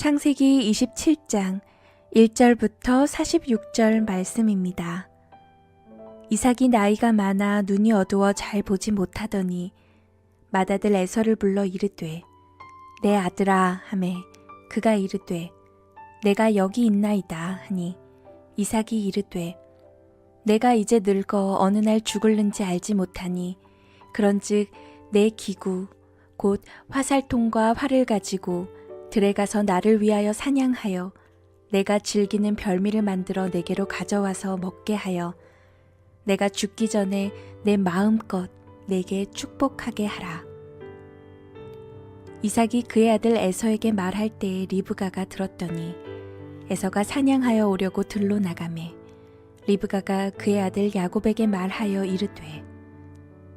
창세기 27장 1절부터 46절 말씀입니다. 이삭이 나이가 많아 눈이 어두워 잘 보지 못하더니 맏아들 에서를 불러 이르되 내 아들아 하매 그가 이르되 내가 여기 있나이다 하니 이삭이 이르되 내가 이제 늙어 어느 날 죽을는지 알지 못하니 그런즉 내 기구 곧 화살통과 활을 가지고 들에 가서 나를 위하여 사냥하여 내가 즐기는 별미를 만들어 내게로 가져와서 먹게 하여 내가 죽기 전에 내 마음껏 내게 축복하게 하라. 이삭이 그의 아들 에서에게 말할 때에 리브가가 들었더니 에서가 사냥하여 오려고 들로 나가매 리브가가 그의 아들 야곱에게 말하여 이르되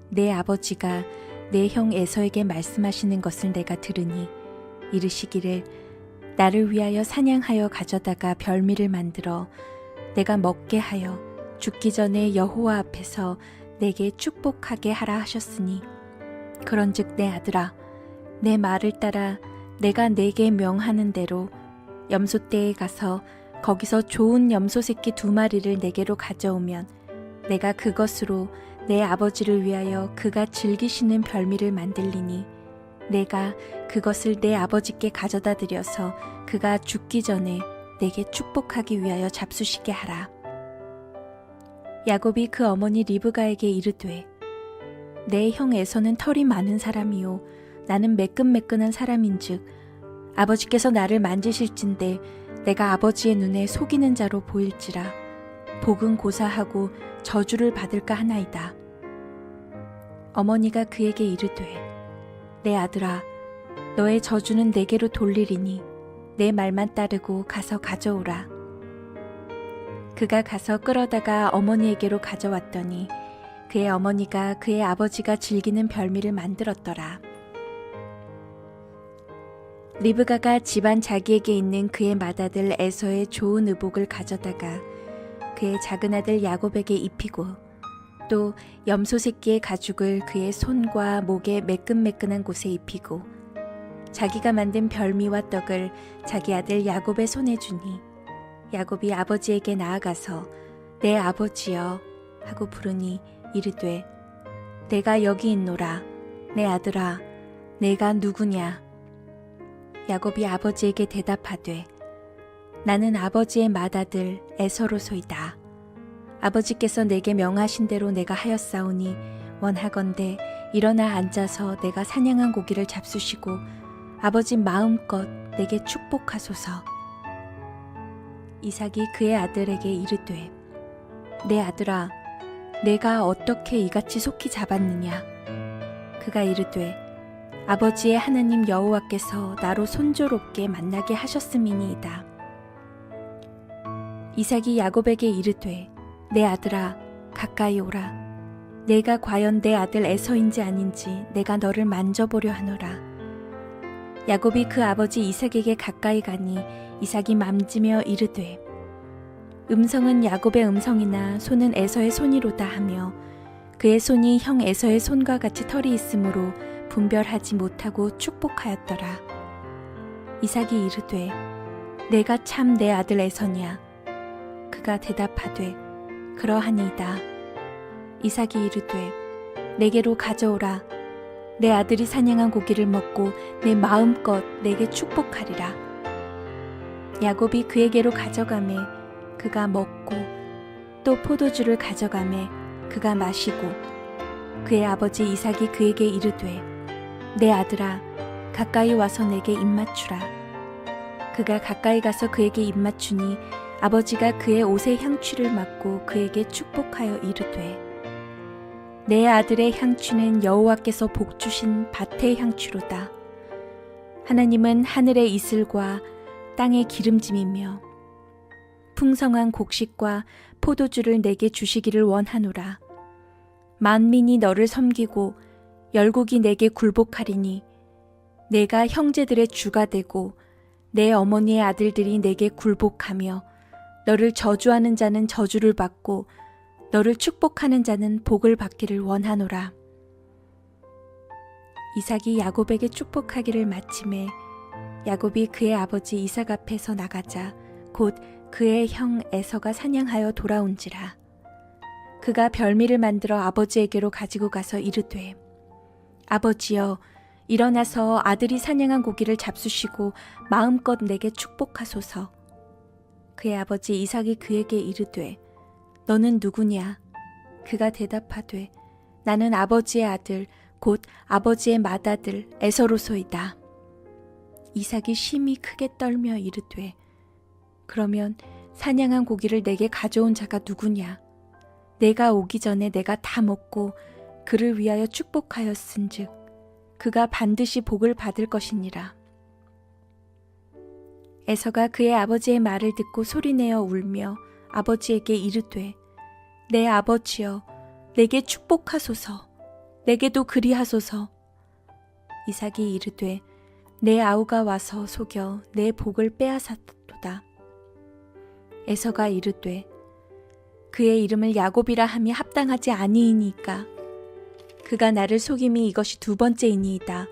내 아버지가 내 형 에서에게 말씀하시는 것을 내가 들으니 이르시기를 나를 위하여 사냥하여 가져다가 별미를 만들어 내가 먹게 하여 죽기 전에 여호와 앞에서 내게 축복하게 하라 하셨으니 그런즉 내 아들아 내 말을 따라 내가 내게 명하는 대로 염소떼에 가서 거기서 좋은 염소 새끼 2마리를 내게로 가져오면 내가 그것으로 내 아버지를 위하여 그가 즐기시는 별미를 만들리니 내가 그것을 내 아버지께 가져다 드려서 그가 죽기 전에 내게 축복하기 위하여 잡수시게 하라. 야곱이 그 어머니 리브가에게 이르되 내 형 에서는 털이 많은 사람이요 나는 매끈매끈한 사람인즉 아버지께서 나를 만지실진데 내가 아버지의 눈에 속이는 자로 보일지라 복은 고사하고 저주를 받을까 하나이다. 어머니가 그에게 이르되 내 아들아 너의 저주는 내게로 돌리리니 내 말만 따르고 가서 가져오라. 그가 가서 끌어다가 어머니에게로 가져왔더니 그의 어머니가 그의 아버지가 즐기는 별미를 만들었더라. 리브가가 집안 자기에게 있는 그의 맏아들 에서의 좋은 의복을 가져다가 그의 작은 아들 야곱에게 입히고 또 염소 새끼의 가죽을 그의 손과 목에 매끈매끈한 곳에 입히고 자기가 만든 별미와 떡을 자기 아들 야곱의 손에 주니 야곱이 아버지에게 나아가서 내 아버지여 하고 부르니 이르되 내가 여기 있노라. 내 아들아 내가 누구냐. 야곱이 아버지에게 대답하되 나는 아버지의 맏아들 에서로소이다. 아버지께서 내게 명하신 대로 내가 하였사오니 원하건대 일어나 앉아서 내가 사냥한 고기를 잡수시고 아버지 마음껏 내게 축복하소서. 이삭이 그의 아들에게 이르되 내 아들아 내가 어떻게 이같이 속히 잡았느냐. 그가 이르되 아버지의 하나님 여호와께서 나로 손조롭게 만나게 하셨음이니이다. 이삭이 야곱에게 이르되 내 아들아 가까이 오라. 내가 과연 내 아들 에서인지 아닌지 내가 너를 만져보려 하노라. 야곱이 그 아버지 이삭에게 가까이 가니 이삭이 만지며 이르되 음성은 야곱의 음성이나 손은 에서의 손이로다 하며 그의 손이 형 에서의 손과 같이 털이 있으므로 분별하지 못하고 축복하였더라. 이삭이 이르되 내가 참 내 아들 에서냐. 그가 대답하되 그러하니이다. 이삭이 이르되 내게로 가져오라. 내 아들이 사냥한 고기를 먹고 내 마음껏 내게 축복하리라. 야곱이 그에게로 가져가매 그가 먹고 또 포도주를 가져가매 그가 마시고 그의 아버지 이삭이 그에게 이르되 내 아들아 가까이 와서 내게 입맞추라. 그가 가까이 가서 그에게 입맞추니 아버지가 그의 옷의 향취를 맡고 그에게 축복하여 이르되 내 아들의 향취는 여호와께서 복주신 밭의 향취로다. 하나님은 하늘의 이슬과 땅의 기름짐이며 풍성한 곡식과 포도주를 내게 주시기를 원하노라. 만민이 너를 섬기고 열국이 내게 굴복하리니 내가 형제들의 주가 되고 내 어머니의 아들들이 내게 굴복하며 너를 저주하는 자는 저주를 받고 너를 축복하는 자는 복을 받기를 원하노라. 이삭이 야곱에게 축복하기를 마침에 야곱이 그의 아버지 이삭 앞에서 나가자 곧 그의 형 에서가 사냥하여 돌아온지라. 그가 별미를 만들어 아버지에게로 가지고 가서 이르되, 아버지여, 일어나서 아들이 사냥한 고기를 잡수시고 마음껏 내게 축복하소서. 그의 아버지 이삭이 그에게 이르되, 너는 누구냐? 그가 대답하되, 나는 아버지의 아들 곧 아버지의 맏아들 에서로소이다. 이삭이 심히 크게 떨며 이르되, 그러면 사냥한 고기를 내게 가져온 자가 누구냐? 내가 오기 전에 내가 다 먹고 그를 위하여 축복하였은즉 그가 반드시 복을 받을 것이니라. 에서가 그의 아버지의 말을 듣고 소리내어 울며 아버지에게 이르되, 내 아버지여, 내게 축복하소서. 내게도 그리하소서. 이삭이 이르되, 내 아우가 와서 속여 내 복을 빼앗았도다. 에서가 이르되, 그의 이름을 야곱이라 함이 합당하지 아니이니까. 그가 나를 속임이 이것이 두 번째이니이다.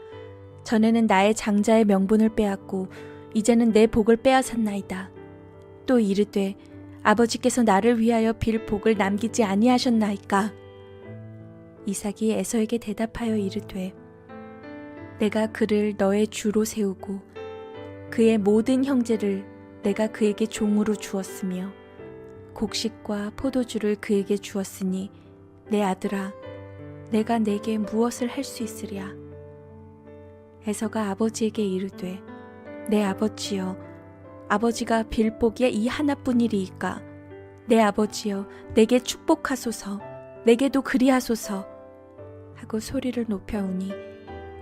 전에는 나의 장자의 명분을 빼앗고 이제는 내 복을 빼앗았나이다. 또 이르되, 아버지께서 나를 위하여 빌 복을 남기지 아니하셨나이까. 이삭이 에서에게 대답하여 이르되, 내가 그를 너의 주로 세우고 그의 모든 형제를 내가 그에게 종으로 주었으며 곡식과 포도주를 그에게 주었으니 내 아들아, 내가 내게 무엇을 할 수 있으랴. 에서가 아버지에게 이르되, 내 아버지여, 아버지가 빌 복이 이 하나뿐이리이까. 내 아버지여, 내게 축복하소서. 내게도 그리하소서. 하고 소리를 높여오니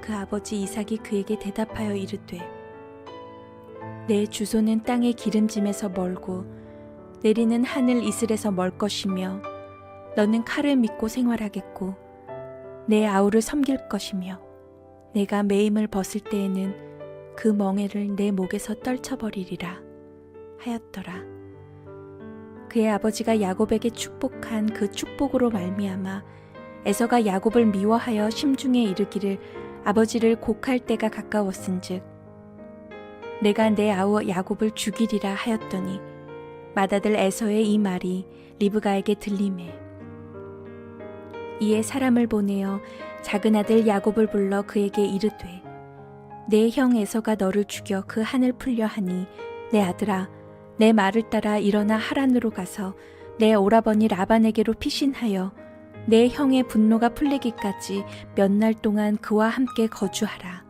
그 아버지 이삭이 그에게 대답하여 이르되, 내 주소는 땅의 기름짐에서 멀고 내리는 하늘 이슬에서 멀 것이며 너는 칼을 믿고 생활하겠고 내 아우를 섬길 것이며 내가 매임을 벗을 때에는 그 멍에를 내 목에서 떨쳐버리리라 하였더라. 그의 아버지가 야곱에게 축복한 그 축복으로 말미암아 에서가 야곱을 미워하여 심중에 이르기를 아버지를 곡할 때가 가까웠은즉 내가 내 아우 야곱을 죽이리라 하였더니 맏아들 에서의 이 말이 리브가에게 들리매 이에 사람을 보내어 작은 아들 야곱을 불러 그에게 이르되, 내 형 에서가 너를 죽여 그 한을 풀려 하니 내 아들아, 내 말을 따라 일어나 하란으로 가서 내 오라버니 라반에게로 피신하여 내 형의 분노가 풀리기까지 몇 날 동안 그와 함께 거주하라.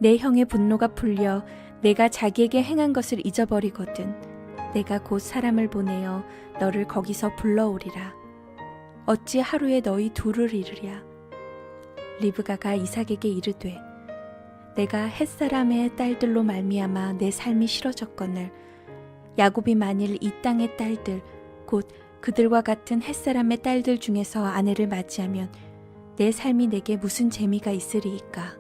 내 형의 분노가 풀려 내가 자기에게 행한 것을 잊어버리거든 내가 곧 사람을 보내어 너를 거기서 불러오리라. 어찌 하루에 너희 둘을 이르랴. 리브가가 이삭에게 이르되, 내가 햇사람의 딸들로 말미암아 내 삶이 싫어졌거늘 야곱이 만일 이 땅의 딸들 곧 그들과 같은 햇사람의 딸들 중에서 아내를 맞이하면 내 삶이 내게 무슨 재미가 있으리이까.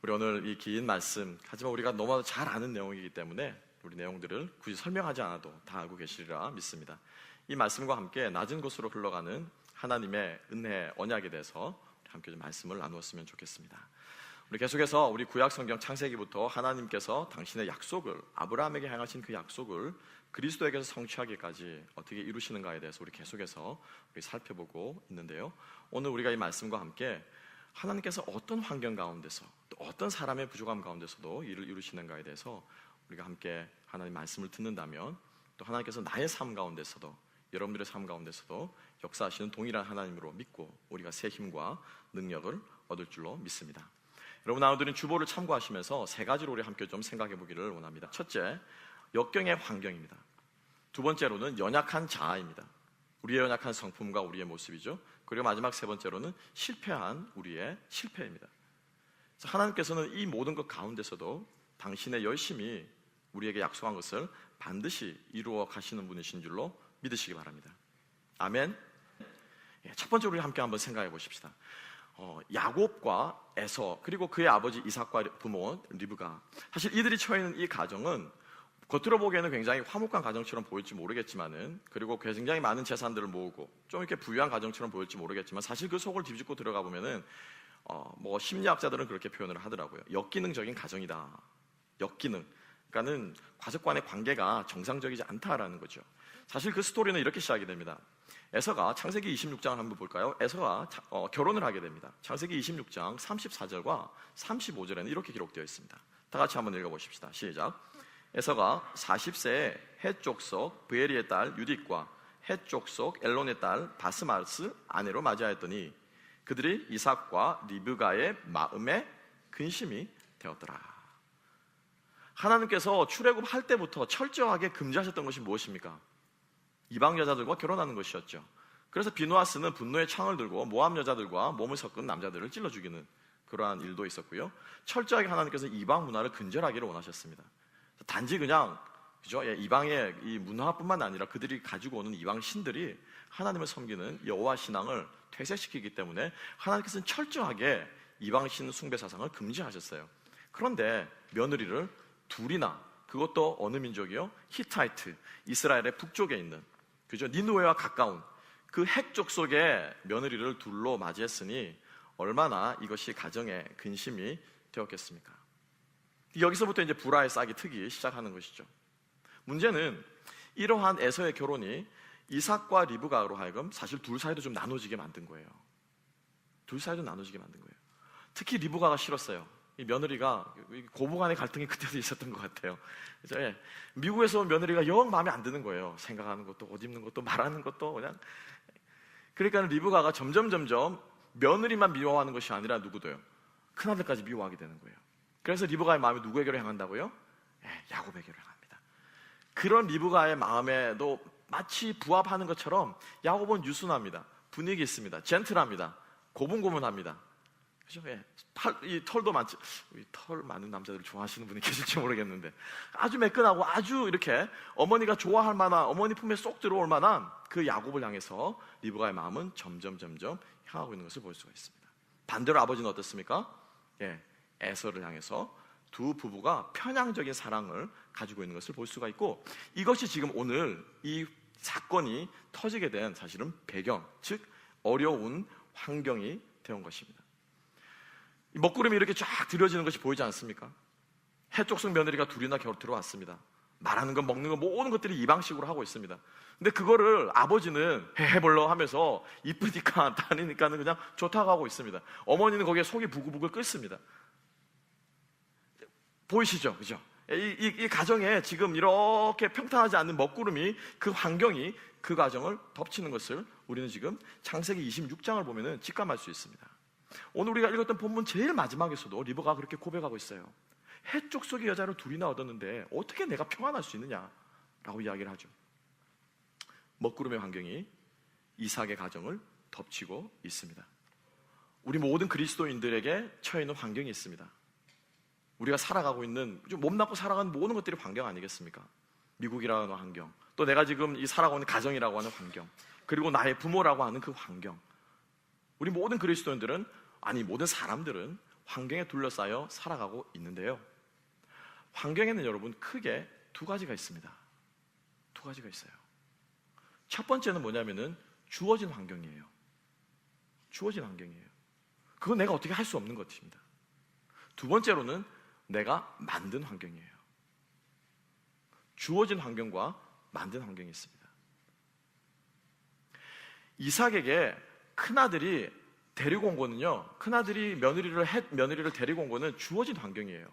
우리 오늘 이 긴 말씀, 하지만 우리가 너무 잘 아는 내용이기 때문에 우리 내용들을 굳이 설명하지 않아도 다 알고 계시리라 믿습니다. 이 말씀과 함께 낮은 곳으로 흘러가는 하나님의 은혜, 언약에 대해서 함께 좀 말씀을 나누었으면 좋겠습니다. 우리 계속해서 우리 구약 성경 창세기부터 하나님께서 당신의 약속을, 아브라함에게 향하신 그 약속을 그리스도에게서 성취하기까지 어떻게 이루시는가에 대해서 우리 계속해서 우리 살펴보고 있는데요. 오늘 우리가 이 말씀과 함께 하나님께서 어떤 환경 가운데서 또 어떤 사람의 부족함 가운데서도 일을 이루시는가에 대해서 우리가 함께 하나님 말씀을 듣는다면 또 하나님께서 나의 삶 가운데서도 여러분들의 삶 가운데서도 역사하시는 동일한 하나님으로 믿고 우리가 새 힘과 능력을 얻을 줄로 믿습니다. 여러분, 나누드린 주보를 참고하시면서 세 가지로 우리 함께 좀 생각해 보기를 원합니다. 첫째, 역경의 환경입니다. 두 번째로는 연약한 자아입니다. 우리의 연약한 성품과 우리의 모습이죠. 그리고 마지막 세 번째로는 실패한 우리의 실패입니다. 그래서 하나님께서는 이 모든 것 가운데서도 당신의 열심히 우리에게 약속한 것을 반드시 이루어 가시는 분이신 줄로 믿으시기 바랍니다. 아멘. 첫 번째로 우리 함께 한번 생각해 보십시다. 야곱과 에서 그리고 그의 아버지 이삭과 부모 리브가, 사실 이들이 처해 있는 이 가정은 겉으로 보기에는 굉장히 화목한 가정처럼 보일지 모르겠지만은, 그리고 굉장히 많은 재산들을 모으고 좀 이렇게 부유한 가정처럼 보일지 모르겠지만, 사실 그 속을 뒤집고 들어가 보면은 뭐 심리학자들은 그렇게 표현을 하더라고요. 역기능적인 가정이다. 역기능. 그러니까는 가족 간의 관계가 정상적이지 않다라는 거죠. 사실 그 스토리는 이렇게 시작이 됩니다. 에서가 창세기 26장을 한번 볼까요? 에서가 결혼을 하게 됩니다. 창세기 26장 34절과 35절에는 이렇게 기록되어 있습니다. 다 같이 한번 읽어보십시다. 시작. 에서가 40세에 헷족속 브에리의 딸 유딕과 헷족속 엘론의 딸 바스마스 아내로 맞이하였더니 그들이 이삭과 리브가의 마음에 근심이 되었더라. 하나님께서 출애굽할 때부터 철저하게 금지하셨던 것이 무엇입니까? 이방 여자들과 결혼하는 것이었죠. 그래서 비누아스는 분노의 창을 들고 모압 여자들과 몸을 섞은 남자들을 찔러 죽이는 그러한 일도 있었고요. 철저하게 하나님께서 이방 문화를 근절하기를 원하셨습니다. 단지 그냥 그죠? 이방의 이 문화뿐만 아니라 그들이 가지고 오는 이방 신들이 하나님을 섬기는 여호와 신앙을 퇴색시키기 때문에 하나님께서는 철저하게 이방 신 숭배 사상을 금지하셨어요. 그런데 며느리를 둘이나, 그것도 어느 민족이요? 히타이트, 이스라엘의 북쪽에 있는, 그죠? 니누웨와 가까운 그 핵족 속에 며느리를 둘로 맞이했으니 얼마나 이것이 가정의 근심이 되었겠습니까? 여기서부터 이제 불화의 싹이 트기 시작하는 것이죠. 문제는 이러한 에서의 결혼이 이삭과 리브가로 하여금 사실 둘 사이도 좀 나눠지게 만든 거예요. 둘 사이도 나눠지게 만든 거예요. 특히 리브가가 싫었어요. 이 며느리가 고부간의 갈등이 그때도 있었던 것 같아요. 그래서 미국에서 온 며느리가 영 마음에 안 드는 거예요. 생각하는 것도, 옷 입는 것도, 말하는 것도 그냥. 그러니까 리브가가 점점 며느리만 미워하는 것이 아니라 누구도요? 큰아들까지 미워하게 되는 거예요. 그래서 리브가의 마음이 누구에게로 향한다고요? 야곱에게로 향합니다. 그런 리브가의 마음에도 마치 부합하는 것처럼 야곱은 유순합니다. 분위기 있습니다. 젠틀합니다. 고분고분합니다. 그죠? 이 털도 많지. 털 많은 남자들을 좋아하시는 분이 계실지 모르겠는데 아주 매끈하고 아주 이렇게 어머니가 좋아할 만한, 어머니 품에 쏙 들어올 만한 그 야곱을 향해서 리브가의 마음은 점점 향하고 있는 것을 볼 수가 있습니다. 반대로 아버지는 어떻습니까? 에서를 향해서 두 부부가 편향적인 사랑을 가지고 있는 것을 볼 수가 있고, 이것이 지금 오늘 이 사건이 터지게 된 사실은 배경, 즉 어려운 환경이 되온 것입니다. 먹구름이 이렇게 쫙 들여지는 것이 보이지 않습니까? 해족속 며느리가 둘이나 겨우 들어왔습니다. 말하는 것, 먹는 것, 모든 것들이 이방식으로 하고 있습니다. 근데 그거를 아버지는 해볼러 하면서 이쁘니까 다니니까는 그냥 좋다고 하고 있습니다. 어머니는 거기에 속이 부글부글 끓습니다. 보이시죠? 그죠? 이 가정에 지금 이렇게 평탄하지 않는 먹구름이, 그 환경이 그 가정을 덮치는 것을 우리는 지금 창세기 26장을 보면은 직감할 수 있습니다. 오늘 우리가 읽었던 본문 제일 마지막에서도 리브가가 그렇게 고백하고 있어요. 해쪽 속의 여자를 둘이나 얻었는데 어떻게 내가 평안할 수 있느냐라고 이야기를 하죠. 먹구름의 환경이 이삭의 가정을 덮치고 있습니다. 우리 모든 그리스도인들에게 처해 있는 환경이 있습니다. 우리가 살아가고 있는, 몸담고 살아가는 모든 것들이 환경 아니겠습니까? 미국이라는 환경, 또 내가 지금 이 살아가고 있는 가정이라고 하는 환경, 그리고 나의 부모라고 하는 그 환경. 우리 모든 그리스도인들은, 아니 모든 사람들은 환경에 둘러싸여 살아가고 있는데요, 환경에는 여러분 크게 두 가지가 있습니다. 두 가지가 있어요. 첫 번째는 뭐냐면은 주어진 환경이에요. 주어진 환경이에요. 그건 내가 어떻게 할 수 없는 것입니다. 두 번째로는 내가 만든 환경이에요. 주어진 환경과 만든 환경이 있습니다. 이삭에게 큰아들이 데리고 온 거는요, 큰아들이 며느리를 데리고 온 거는 주어진 환경이에요.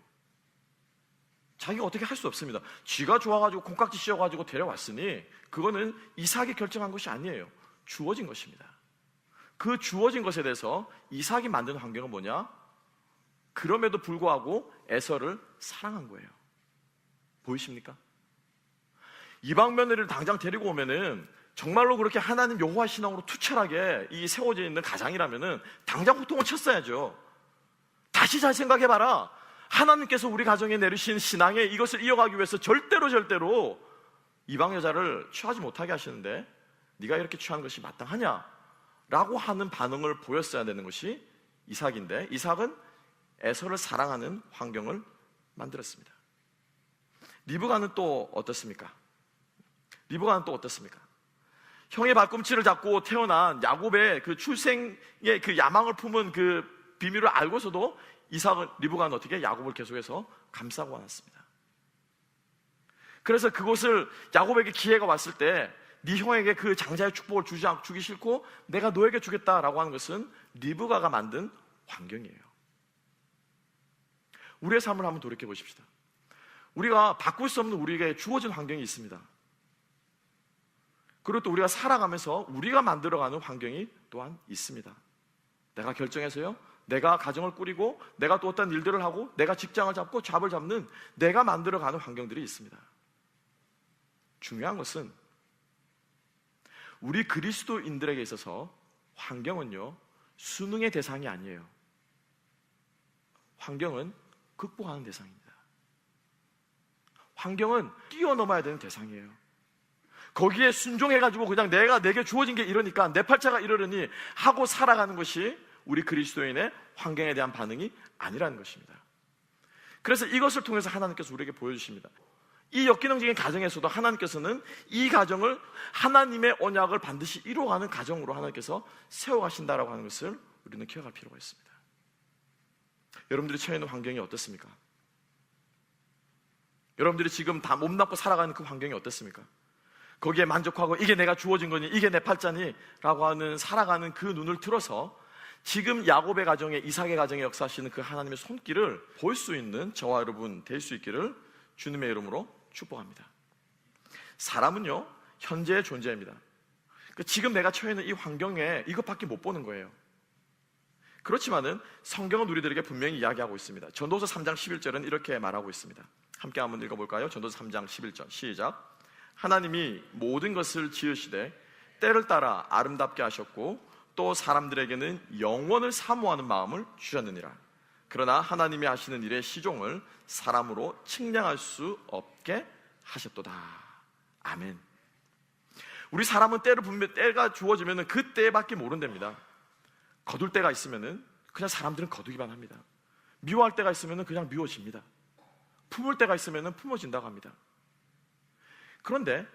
자기가 어떻게 할 수 없습니다. 쥐가 좋아가지고 콩깍지 씌워가지고 데려왔으니 그거는 이삭이 결정한 것이 아니에요. 주어진 것입니다. 그 주어진 것에 대해서 이삭이 만든 환경은 뭐냐? 그럼에도 불구하고 에서를 사랑한 거예요. 보이십니까? 이방 며느리를 당장 데리고 오면은 정말로 그렇게 하나님 여호와 신앙으로 투철하게 이 세워져 있는 가장이라면은 당장 호통을 쳤어야죠. 다시 잘 생각해봐라. 하나님께서 우리 가정에 내리신 신앙에 이것을 이어가기 위해서 절대로 이방 여자를 취하지 못하게 하시는데 네가 이렇게 취하는 것이 마땅하냐? 라고 하는 반응을 보였어야 되는 것이 이삭인데, 이삭은 에서를 사랑하는 환경을 만들었습니다. 리브가는 또 어떻습니까? 리브가는 또 어떻습니까? 형의 발꿈치를 잡고 태어난 야곱의 그 출생의 그 야망을 품은 그 비밀을 알고서도 리브가는 어떻게 야곱을 계속해서 감싸고 안았습니다. 그래서 그곳을 야곱에게 기회가 왔을 때 네 형에게 그 장자의 축복을 주기 싫고 내가 너에게 주겠다라고 하는 것은 리브가가 만든 환경이에요. 우리의 삶을 한번 돌이켜 보십시다. 우리가 바꿀 수 없는 우리에게 주어진 환경이 있습니다. 그리고 또 우리가 살아가면서 우리가 만들어가는 환경이 또한 있습니다. 내가 결정해서요, 내가 가정을 꾸리고 내가 또 어떤 일들을 하고 내가 직장을 잡고 잡을 잡는 내가 만들어가는 환경들이 있습니다. 중요한 것은 우리 그리스도인들에게 있어서 환경은요, 수능의 대상이 아니에요. 환경은 극복하는 대상입니다. 환경은 뛰어넘어야 되는 대상이에요. 거기에 순종해가지고 그냥 내게 주어진 게 이러니까 내 팔자가 이러려니 하고 살아가는 것이 우리 그리스도인의 환경에 대한 반응이 아니라는 것입니다. 그래서 이것을 통해서 하나님께서 우리에게 보여주십니다. 이 역기능적인 가정에서도 하나님께서는 이 가정을 하나님의 언약을 반드시 이루어가는 가정으로 하나님께서 세워가신다라고 하는 것을 우리는 기억할 필요가 있습니다. 여러분들이 처해 있는 환경이 어떻습니까? 여러분들이 지금 다 몸담고 살아가는 그 환경이 어떻습니까? 거기에 만족하고 이게 내가 주어진 거니, 이게 내 팔자니 라고 하는 살아가는 그 눈을 틀어서 지금 야곱의 가정에, 이삭의 가정에 역사하시는 그 하나님의 손길을 볼 수 있는 저와 여러분 될 수 있기를 주님의 이름으로 축복합니다. 사람은요, 현재의 존재입니다. 지금 내가 처해 있는 이 환경에 이것밖에 못 보는 거예요. 그렇지만은 성경은 우리들에게 분명히 이야기하고 있습니다. 전도서 3장 11절은 이렇게 말하고 있습니다. 함께 한번 읽어볼까요? 전도서 3장 11절 시작. 하나님이 모든 것을 지으시되 때를 따라 아름답게 하셨고 또 사람들에게는 영원을 사모하는 마음을 주셨느니라. 그러나 하나님이 하시는 일의 시종을 사람으로 측량할 수 없게 하셨도다. 아멘. 우리 사람은 때가 주어지면 그 때밖에 모른답니다. 거둘 때가 있으면 그냥 사람들은 거두기만 합니다. 미워할 때가 있으면 그냥 미워집니다. 품을 때가 있으면 품어진다고 합니다. 그런데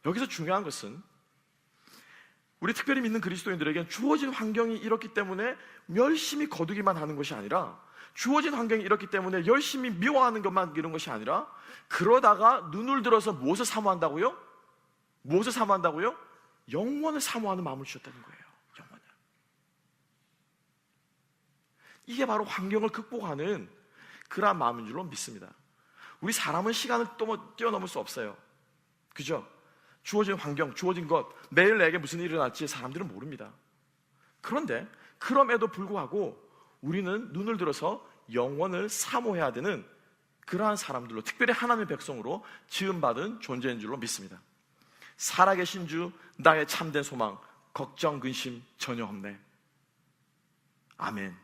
여기서 중요한 것은 우리 특별히 믿는 그리스도인들에게는 주어진 환경이 이렇기 때문에 열심히 거두기만 하는 것이 아니라, 주어진 환경이 이렇기 때문에 열심히 미워하는 것만 이런 것이 아니라, 그러다가 눈을 들어서 무엇을 사모한다고요? 무엇을 사모한다고요? 영원을 사모하는 마음을 주셨다는 거예요. 영원을. 이게 바로 환경을 극복하는 그러한 마음인 줄로 믿습니다. 우리 사람은 시간을 뛰어넘을 수 없어요. 그죠? 주어진 환경, 주어진 것, 매일 내게 무슨 일이 일어날지 사람들은 모릅니다. 그런데 그럼에도 불구하고 우리는 눈을 들어서 영원을 사모해야 되는 그러한 사람들로, 특별히 하나님의 백성으로 지음받은 존재인 줄로 믿습니다. 살아계신 주, 나의 참된 소망, 걱정, 근심 전혀 없네. 아멘.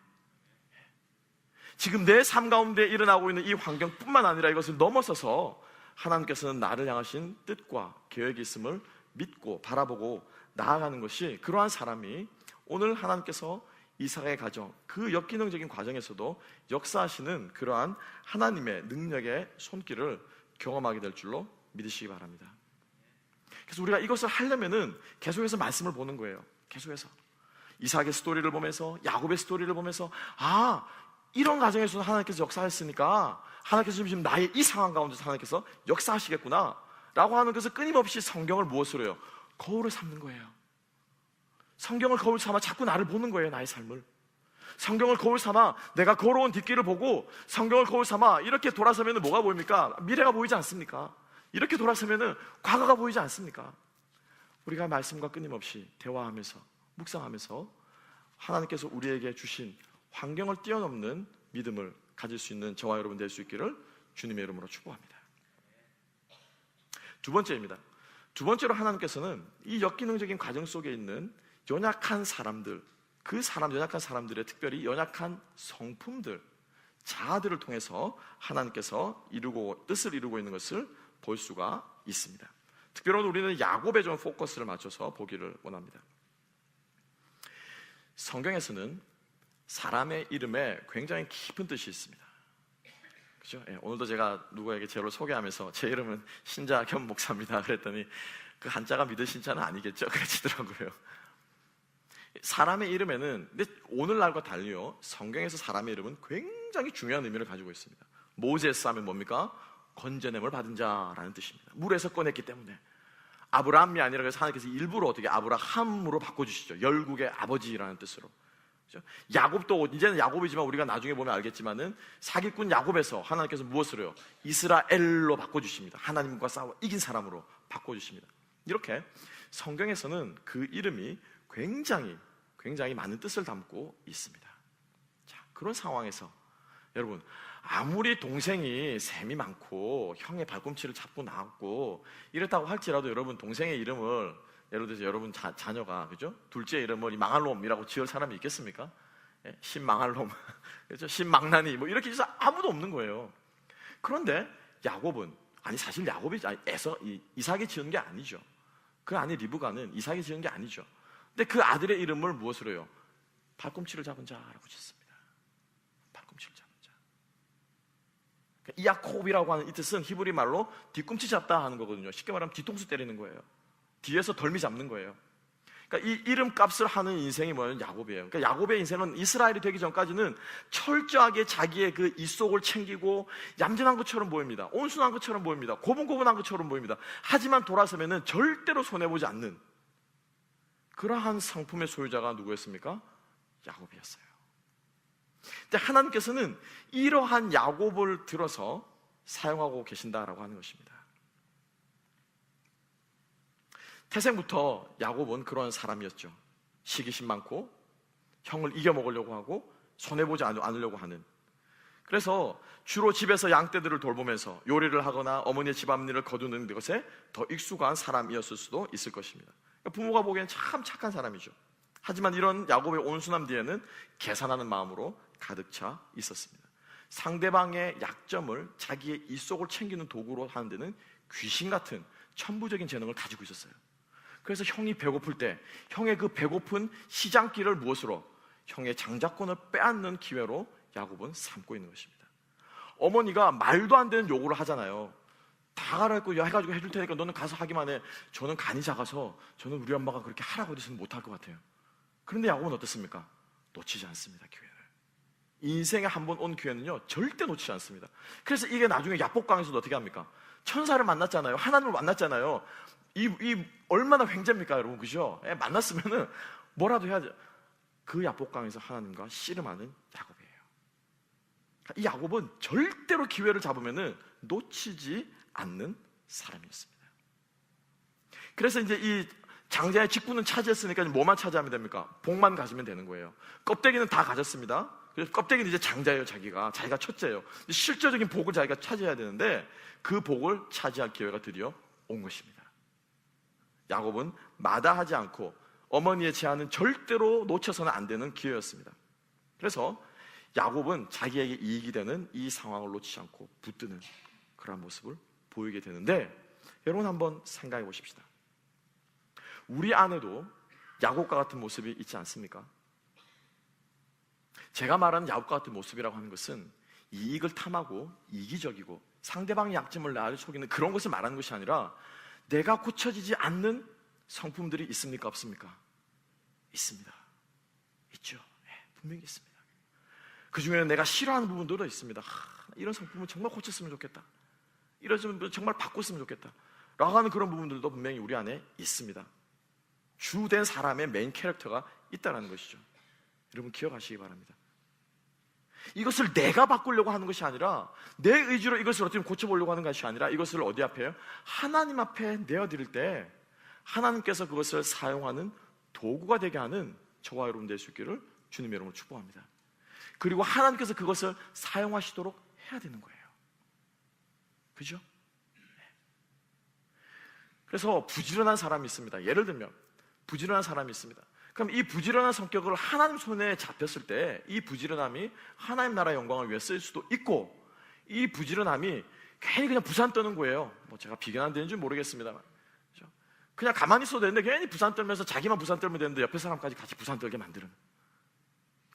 지금 내 삶 가운데 일어나고 있는 이 환경뿐만 아니라 이것을 넘어서서 하나님께서는 나를 향하신 뜻과 계획이 있음을 믿고 바라보고 나아가는 것이, 그러한 사람이 오늘 하나님께서 이삭의 가정, 그 역기능적인 과정에서도 역사하시는 그러한 하나님의 능력의 손길을 경험하게 될 줄로 믿으시기 바랍니다. 그래서 우리가 이것을 하려면은 계속해서 말씀을 보는 거예요. 계속해서 이삭의 스토리를 보면서, 야곱의 스토리를 보면서, 이런 가정에서 하나님께서 역사했으니까 하나님께서 지금 나의 이 상황 가운데서 하나님께서 역사하시겠구나 라고 하는 것을 끊임없이 성경을 무엇으로 해요? 거울을 삼는 거예요. 성경을 거울 삼아 자꾸 나를 보는 거예요. 나의 삶을. 성경을 거울 삼아 내가 걸어온 뒷길을 보고, 성경을 거울 삼아 이렇게 돌아서면 뭐가 보입니까? 미래가 보이지 않습니까? 이렇게 돌아서면 과거가 보이지 않습니까? 우리가 말씀과 끊임없이 대화하면서 묵상하면서 하나님께서 우리에게 주신 환경을 뛰어넘는 믿음을 가질 수 있는 저와 여러분 될 수 있기를 주님의 이름으로 축복합니다. 두 번째입니다. 두 번째로 하나님께서는 이 역기능적인 과정 속에 있는 연약한 사람들, 연약한 사람들의 특별히 연약한 성품들, 자아들을 통해서 하나님께서 뜻을 이루고 있는 것을 볼 수가 있습니다. 특별히 우리는 야곱에 좀 포커스를 맞춰서 보기를 원합니다. 성경에서는 사람의 이름에 굉장히 깊은 뜻이 있습니다. 그죠? 예, 오늘도 제가 누구에게 제를 소개하면서 제 이름은 신자 겸 목사입니다 그랬더니 그 한자가 믿을 신자는 아니겠죠? 그러시더라고요. 사람의 이름에는, 근데 오늘날과 달리요, 성경에서 사람의 이름은 굉장히 중요한 의미를 가지고 있습니다. 모세스 하면 뭡니까? 건져냄을 받은 자라는 뜻입니다. 물에서 꺼냈기 때문에. 아브라함이 아니라 그래서 하나님께서 일부러 어떻게 아브라함으로 바꿔주시죠. 열국의 아버지라는 뜻으로. 그렇죠? 야곱도 이제는 야곱이지만 우리가 나중에 보면 알겠지만은 사기꾼 야곱에서 하나님께서 무엇을 해요? 이스라엘로 바꿔주십니다. 하나님과 싸워 이긴 사람으로 바꿔주십니다. 이렇게 성경에서는 그 이름이 굉장히 많은 뜻을 담고 있습니다. 자, 그런 상황에서 여러분, 아무리 동생이 셈이 많고 형의 발꿈치를 잡고 나왔고 이렇다고 할지라도 여러분, 동생의 이름을 예를 들어서 여러분 자녀가, 그죠? 둘째 이름을 이 망할 놈이라고 지을 사람이 있겠습니까? 예? 신망할 놈, 그렇죠? 신망나니 뭐 이렇게 해서 아무도 없는 거예요. 그런데 야곱은, 아니 사실 야곱이 이삭이 지은 게 아니죠. 그 아내 리브가는 이삭이 지은 게 아니죠. 근데 그 아들의 이름을 무엇으로 해요? 발꿈치를 잡은 자라고 짓습니다. 발꿈치를 잡은 자. 그러니까 이야콥이라고 하는 이 뜻은 히브리 말로 뒤꿈치 잡다 하는 거거든요. 쉽게 말하면 뒤통수 때리는 거예요. 뒤에서 덜미 잡는 거예요. 그러니까 이 이름값을 하는 인생이 뭐냐면 야곱이에요. 그러니까 야곱의 인생은 이스라엘이 되기 전까지는 철저하게 자기의 그 이속을 챙기고 얌전한 것처럼 보입니다. 온순한 것처럼 보입니다. 고분고분한 것처럼 보입니다. 하지만 돌아서면은 절대로 손해보지 않는 그러한 상품의 소유자가 누구였습니까? 야곱이었어요. 근데 하나님께서는 이러한 야곱을 들어서 사용하고 계신다라고 하는 것입니다. 태생부터 야곱은 그런 사람이었죠. 시기심 많고 형을 이겨먹으려고 하고 손해보지 않으려고 하는. 그래서 주로 집에서 양떼들을 돌보면서 요리를 하거나 어머니의 집안일을 거두는 것에 더 익숙한 사람이었을 수도 있을 것입니다. 부모가 보기엔 참 착한 사람이죠. 하지만 이런 야곱의 온순함 뒤에는 계산하는 마음으로 가득 차 있었습니다. 상대방의 약점을 자기의 이속을 챙기는 도구로 하는 데는 귀신 같은 천부적인 재능을 가지고 있었어요. 그래서 형이 배고플 때 형의 그 배고픈 시장길을 무엇으로? 형의 장자권을 빼앗는 기회로 야곱은 삼고 있는 것입니다. 어머니가 말도 안 되는 요구를 하잖아요. 다 가라고 해가지고 해줄 테니까 너는 가서 하기만 해. 저는 간이 작아서 저는 우리 엄마가 그렇게 하라고 해서는 못할 것 같아요. 그런데 야곱은 어떻습니까? 놓치지 않습니다, 기회를. 인생에 한 번 온 기회는요 절대 놓치지 않습니다. 그래서 이게 나중에 야복강에서도 어떻게 합니까? 천사를 만났잖아요. 하나님을 만났잖아요. 이 얼마나 횡재입니까, 여러분, 그죠? 만났으면은 뭐라도 해야죠. 그 야복강에서 하나님과 씨름하는 야곱이에요. 이 야곱은 절대로 기회를 잡으면은 놓치지 않는 사람이었습니다. 그래서 이제 이 장자의 직분은 차지했으니까 뭐만 차지하면 됩니까? 복만 가지면 되는 거예요. 껍데기는 다 가졌습니다. 그래서 껍데기는 이제 장자예요. 자기가 첫째예요. 실제적인 복을 자기가 차지해야 되는데 그 복을 차지할 기회가 드디어 온 것입니다. 야곱은 마다하지 않고 어머니의 제안은 절대로 놓쳐서는 안 되는 기회였습니다. 그래서 야곱은 자기에게 이익이 되는 이 상황을 놓치지 않고 붙드는 그런 모습을 보이게 되는데, 여러분 한번 생각해 보십시다. 우리 안에도 야곱과 같은 모습이 있지 않습니까? 제가 말하는 야곱과 같은 모습이라고 하는 것은 이익을 탐하고 이기적이고 상대방의 약점을 나를 속이는 그런 것을 말하는 것이 아니라, 내가 고쳐지지 않는 성품들이 있습니까? 없습니까? 있습니다. 있죠. 분명히 있습니다. 그 중에는 내가 싫어하는 부분들도 있습니다. 이런 성품은 정말 고쳤으면 좋겠다. 이런 좀 정말 바꿨으면 좋겠다. 라고 하는 그런 부분들도 분명히 우리 안에 있습니다. 주된 사람의 메인 캐릭터가 있다는 것이죠. 여러분 기억하시기 바랍니다. 이것을 내가 바꾸려고 하는 것이 아니라, 내 의지로 이것을 어떻게 고쳐보려고 하는 것이 아니라, 이것을 어디 앞에요? 하나님 앞에 내어드릴 때 하나님께서 그것을 사용하는 도구가 되게 하는 저와 여러분 될 수 있기를 주님의 이름으로 축복합니다. 그리고 하나님께서 그것을 사용하시도록 해야 되는 거예요. 그죠? 그래서 부지런한 사람이 있습니다. 예를 들면 부지런한 사람이 있습니다. 그럼 이 부지런한 성격을 하나님 손에 잡혔을 때 이 부지런함이 하나님 나라의 영광을 위해 쓸 수도 있고, 이 부지런함이 괜히 그냥 부산 떠는 거예요. 뭐 제가 비견안 되는지 모르겠습니다만, 그렇죠? 그냥 가만히 있어도 되는데 괜히 부산 떨면서 자기만 부산 떨면 되는데 옆에 사람까지 같이 부산 떨게 만드는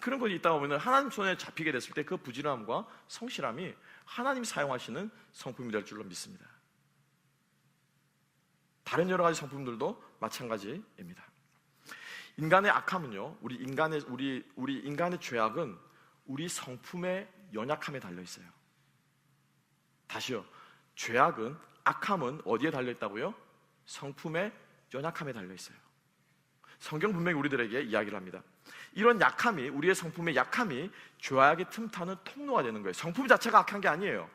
그런 것이 있다 보면 하나님 손에 잡히게 됐을 때 그 부지런함과 성실함이 하나님이 사용하시는 성품이 될 줄로 믿습니다. 다른 여러 가지 성품들도 마찬가지입니다. 인간의 악함은요, 우리 인간의 죄악은 우리 성품의 연약함에 달려 있어요. 다시요, 죄악은, 악함은 어디에 달려 있다고요? 성품의 연약함에 달려 있어요. 성경 분명히 우리들에게 이야기를 합니다. 이런 약함이, 우리의 성품의 약함이 죄악의 틈타는 통로가 되는 거예요. 성품 자체가 악한 게 아니에요.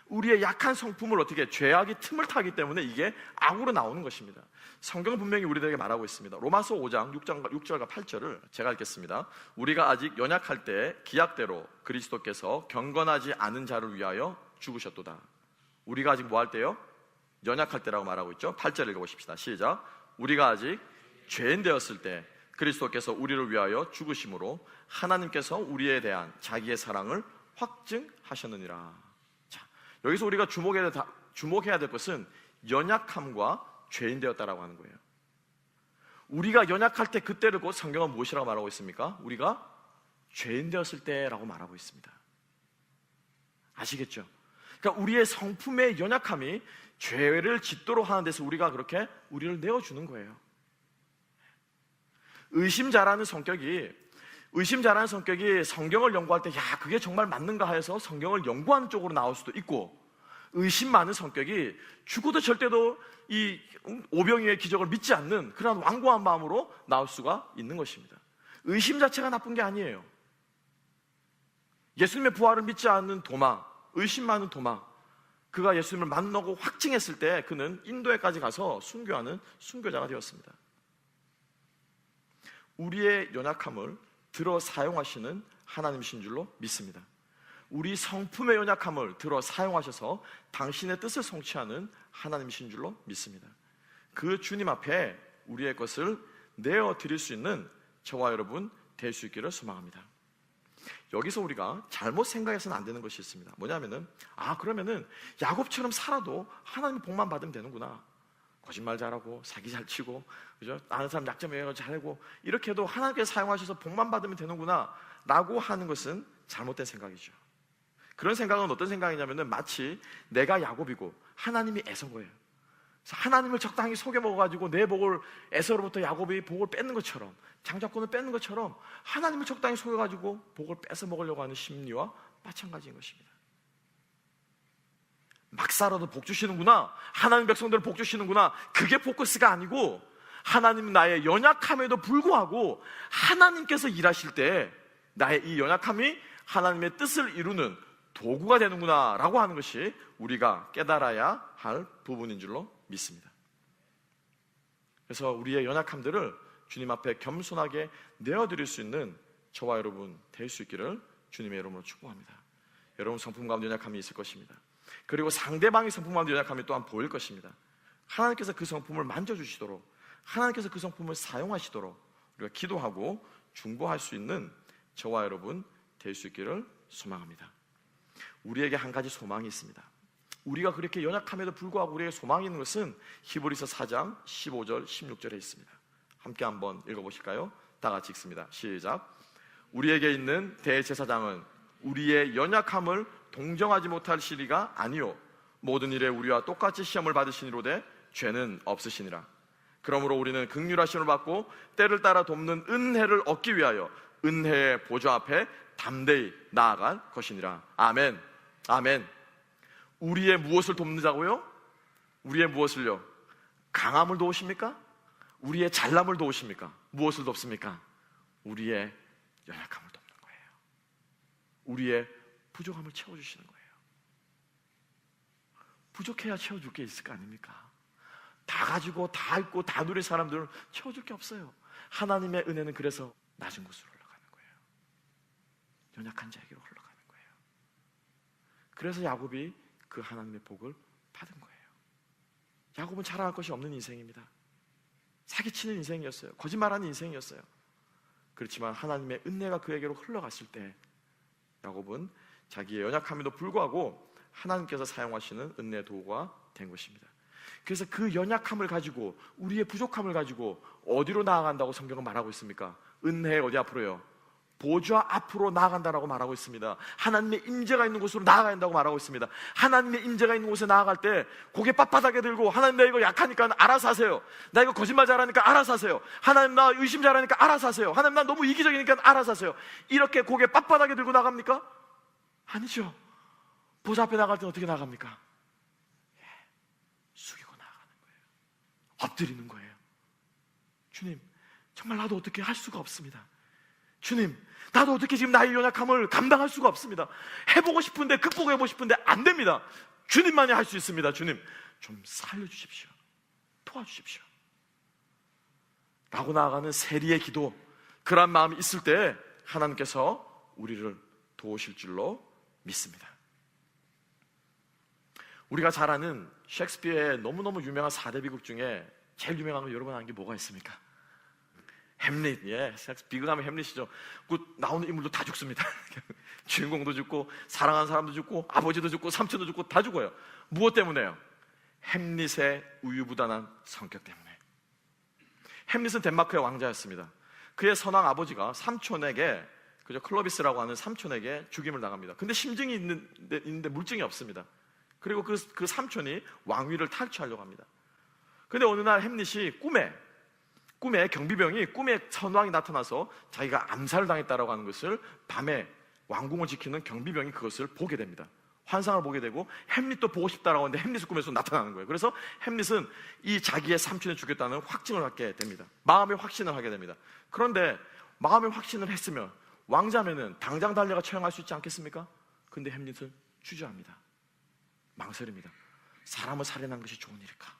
우리의 약한 성품을 어떻게, 죄악이 틈을 타기 때문에 이게 악으로 나오는 것입니다. 성경은 분명히 우리들에게 말하고 있습니다. 로마서 5장 6절과 8절을 제가 읽겠습니다. 우리가 아직 연약할 때 기약대로 그리스도께서 경건하지 않은 자를 위하여 죽으셨도다. 우리가 아직 뭐 할 때요? 연약할 때라고 말하고 있죠. 8절 읽어보십시다. 시작. 우리가 아직 죄인 되었을 때 그리스도께서 우리를 위하여 죽으심으로 하나님께서 우리에 대한 자기의 사랑을 확증하셨느니라. 자, 여기서 우리가 주목해야 될 것은 연약함과 죄인 되었다라고 하는 거예요. 우리가 연약할 때 그때를 곧 성경은 무엇이라고 말하고 있습니까? 우리가 죄인 되었을 때라고 말하고 있습니다. 아시겠죠? 그러니까 우리의 성품의 연약함이 죄를 짓도록 하는 데서 우리가 그렇게 우리를 내어주는 거예요. 의심 잘하는 성격이 성경을 연구할 때, 야, 그게 정말 맞는가 해서 성경을 연구하는 쪽으로 나올 수도 있고, 의심 많은 성격이 죽어도 절대로 이 오병이의 기적을 믿지 않는 그런 완고한 마음으로 나올 수가 있는 것입니다. 의심 자체가 나쁜 게 아니에요. 예수님의 부활을 믿지 않는 도마, 의심 많은 도마, 그가 예수님을 만나고 확증했을 때 그는 인도에까지 가서 순교하는 순교자가 되었습니다. 우리의 연약함을 들어 사용하시는 하나님이신 줄로 믿습니다. 우리 성품의 연약함을 들어 사용하셔서 당신의 뜻을 성취하는 하나님이신 줄로 믿습니다. 그 주님 앞에 우리의 것을 내어드릴 수 있는 저와 여러분 될 수 있기를 소망합니다. 여기서 우리가 잘못 생각해서는 안 되는 것이 있습니다. 뭐냐면은, 그러면은 야곱처럼 살아도 하나님 복만 받으면 되는구나. 거짓말 잘하고 사기 잘 치고, 그죠? 아는 사람 약점 예언 잘하고 이렇게 해도 하나님께서 사용하셔서 복만 받으면 되는구나 라고 하는 것은 잘못된 생각이죠. 그런 생각은 어떤 생각이냐면은 마치 내가 야곱이고 하나님이 에서거예요. 그래서 하나님을 적당히 속여 먹어가지고 내 복을, 에서로부터 야곱이 복을 뺏는 것처럼, 장자권을 뺏는 것처럼 하나님을 적당히 속여가지고 복을 뺏어 먹으려고 하는 심리와 마찬가지인 것입니다. 막 살아도 복 주시는구나, 하나님 백성들을 복 주시는구나, 그게 포커스가 아니고, 하나님은 나의 연약함에도 불구하고 하나님께서 일하실 때 나의 이 연약함이 하나님의 뜻을 이루는 도구가 되는구나 라고 하는 것이 우리가 깨달아야 할 부분인 줄로 믿습니다. 그래서 우리의 연약함들을 주님 앞에 겸손하게 내어드릴 수 있는 저와 여러분 될 수 있기를 주님의 이름으로 축복합니다. 여러분 성품 가운데 연약함이 있을 것입니다. 그리고 상대방의 성품 가운데 연약함이 또한 보일 것입니다. 하나님께서 그 성품을 만져주시도록, 하나님께서 그 성품을 사용하시도록 우리가 기도하고 중보할 수 있는 저와 여러분 될 수 있기를 소망합니다. 우리에게 한 가지 소망이 있습니다. 우리가 그렇게 연약함에도 불구하고 우리에게 소망이 있는 것은 히브리서 4장 15절 16절에 있습니다. 함께 한번 읽어보실까요? 다 같이 읽습니다. 시작. 우리에게 있는 대제사장은 우리의 연약함을 동정하지 못할 시리가 아니요 모든 일에 우리와 똑같이 시험을 받으시니로되 죄는 없으시니라. 그러므로 우리는 긍휼하심을 받고 때를 따라 돕는 은혜를 얻기 위하여 은혜의 보좌 앞에 담대히 나아갈 것이니라. 아멘. 아멘. 우리의 무엇을 돕는다고요? 우리의 무엇을요? 강함을 도우십니까? 우리의 잘남을 도우십니까? 무엇을 돕습니까? 우리의 연약함을 돕는 거예요. 우리의 부족함을 채워주시는 거예요. 부족해야 채워줄 게 있을 거 아닙니까? 다 가지고 다 있고 다 누린 사람들은 채워줄 게 없어요. 하나님의 은혜는 그래서 낮은 곳으로 흘러가는 거예요. 연약한 자에게로 흘러가는 거예요. 그래서 야곱이 그 하나님의 복을 받은 거예요. 야곱은 자랑할 것이 없는 인생입니다. 사기치는 인생이었어요. 거짓말하는 인생이었어요. 그렇지만 하나님의 은혜가 그에게로 흘러갔을 때 야곱은 자기의 연약함에도 불구하고 하나님께서 사용하시는 은혜의 도구가 된 것입니다. 그래서 그 연약함을 가지고, 우리의 부족함을 가지고 어디로 나아간다고 성경은 말하고 있습니까? 은혜의 어디 앞으로요? 보좌 앞으로 나아간다라고 말하고 있습니다. 하나님의 임재가 있는 곳으로 나아가야 한다고 말하고 있습니다. 하나님의 임재가 있는 곳에 나아갈 때 고개 빳빳하게 들고, 하나님 나 이거 약하니까 알아서 하세요. 나 이거 거짓말 잘하니까 알아서 하세요. 하나님 나 의심 잘하니까 알아서 하세요. 하나님 나 너무 이기적이니까 알아서 하세요. 이렇게 고개 빳빳하게 들고 나갑니까? 아니죠. 보좌 앞에 나갈 때 어떻게 나갑니까? 숙이고 나아가는 거예요. 엎드리는 거예요. 주님, 정말 나도 어떻게 할 수가 없습니다. 주님, 나도 어떻게 지금 나의 연약함을 감당할 수가 없습니다. 해보고 싶은데, 극복해보고 싶은데 안 됩니다. 주님만이 할 수 있습니다. 주님, 좀 살려주십시오. 도와주십시오. 라고 나아가는 세리의 기도, 그런 마음이 있을 때 하나님께서 우리를 도우실 줄로 믿습니다. 우리가 잘 아는 셰익스피어의 너무너무 유명한 4대 비극 중에 제일 유명한 거 여러분 아는 게 뭐가 있습니까? 햄릿. 예, 비극하면 햄릿이죠. 그 나오는 인물도 다 죽습니다. 주인공도 죽고, 사랑하는 사람도 죽고, 아버지도 죽고, 삼촌도 죽고, 다 죽어요. 무엇 때문에요? 햄릿의 우유부단한 성격 때문에. 햄릿은 덴마크의 왕자였습니다. 그의 선왕 아버지가 삼촌에게, 그죠, 클로비스라고 하는 삼촌에게 죽임을 당합니다. 근데 심증이 있는데 물증이 없습니다. 그리고 그 삼촌이 왕위를 탈취하려고 합니다. 근데 어느 날 햄릿이 꿈에 경비병이, 꿈에 선왕이 나타나서 자기가 암살을 당했다라고 하는 것을, 밤에 왕궁을 지키는 경비병이 그것을 보게 됩니다. 환상을 보게 되고, 햄릿도 보고 싶다라고 하는데 햄릿의 꿈에서 나타나는 거예요. 그래서 햄릿은 이 자기의 삼촌이 죽였다는 확증을 갖게 됩니다. 마음의 확신을 하게 됩니다. 그런데 마음의 확신을 했으면, 왕자면은 당장 달려가 처형할 수 있지 않겠습니까? 근데 햄릿은 주저합니다. 망설입니다. 사람을 살해한 것이 좋은 일일까?